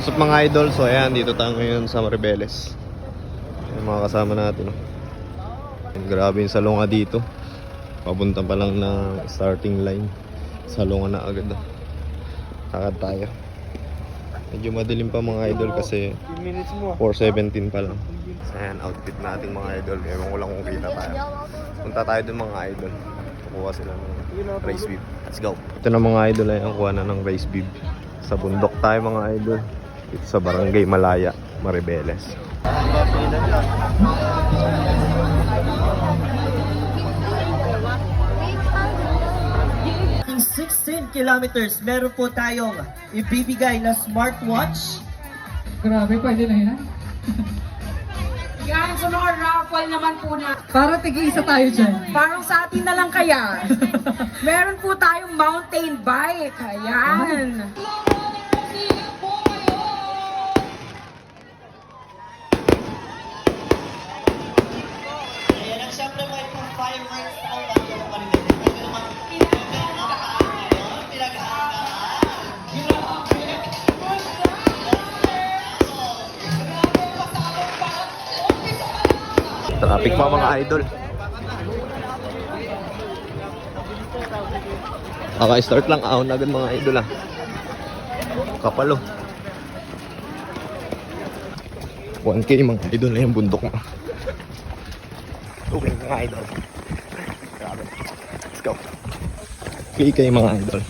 What's up mga idol? So ayan, dito tayo ngayon sa Maribeles. Yung mga kasama natin. Grabe yung salunga dito. Papunta pa lang ng starting line. Salunga na agad. Takad tayo. Medyo madilim pa mga idol kasi 4:17 pa lang. So ayan, outfit natin mga idol. Ewan ko lang kung kita tayo. Punta tayo dun mga idol. Kukuha sila ng rice beef. Let's go. Ito na mga idol ay ang kuha na ng rice beef. Sa bundok tayo mga idol. Dito sa Barangay Malaya, Maribeles. 16 kilometers, meron po tayong ibibigay na smartwatch. Grabe, pwede na yun. Yan, sa mga raffle naman po na. Para tig-isa tayo dyan. Parang sa atin na lang kaya. Meron po tayong mountain bike. Ayan. Ayan, at syempre may pang fireworks ako. Traffic pa mga idol. Kaka-start lang, ahon agad mga idol Kapalo. 1K mga idol na yung bundok mo. Okay mga idol. Grabe. Let's go. 3K mga idol.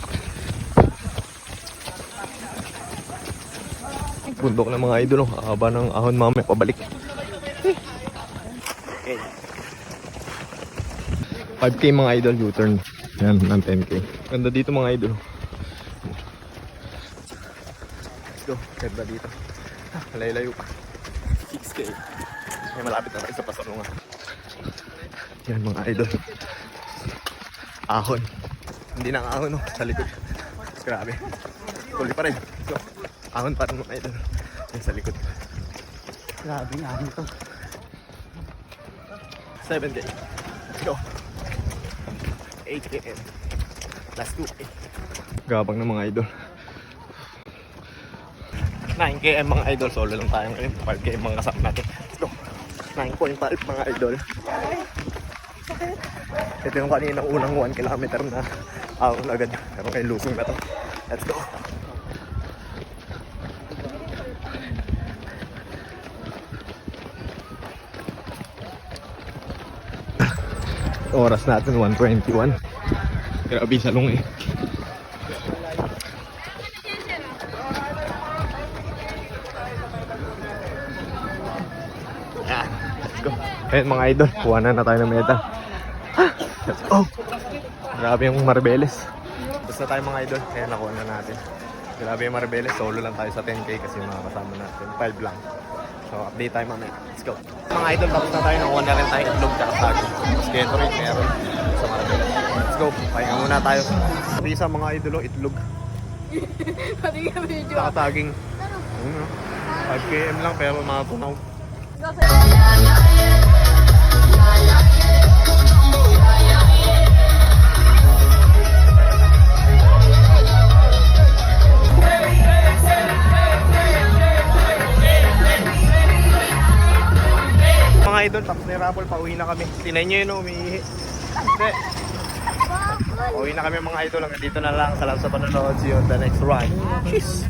Bundok na mga idol. Haba ng ahon mamaya pabalik. 5K mga idol, U-turn. Yan, ng 10K. Ganda dito mga idol. Let's go, ganda dito. Layo-layo pa. 6K. May malapit na tayo sa Pasalunga. Yan mga idol. Ahon. Hindi na ahon sa likod. Grabe. Tuloy pa rin. Let's go. Ahon pa rin mga idol. Yan sa likod. Grabe nga ahon to. 7K. Let's go. 8km. Last 2K. Gabang na mga idol. 9km mga idol. Solo lang tayo ngayon. 5km mga kasama natin. Let's go. 9.5 mga idol. Ito yung kaninang unang 1 kilometer na ahon agad. Pero ngayon lusong na to. Let's go. Oras natin 1:21. Grabe salong Yan, let's go. Ayan mga idol, kuha na tayo ng meta. Let's go. Grabe yung Maribeles. Basta tayo mga idol, kaya nakuha na natin. Grabe yung Maribeles, solo lang tayo sa 10K kasi yung mga kasama natin 5 lang. So update tayo mamaya. Let's go. Mga idol, tapos na tayo. Nakuha na rin tayo itlog at saging. Mas Gatorade meron sa Maribeles. Let's go. Pahinga muna tayo. Pati sa mga idol, itlog. Pati ka video. Saka saging. 5km lang pero mga tunaw. Mga idol, tapos na yung raffle, pauwi na kami. Tinay nyo yun, umiihi. Hindi. Pauwi na kami mga idol, hanggang dito na lang. Salamat sa panonood. See you on the next ride. Peace!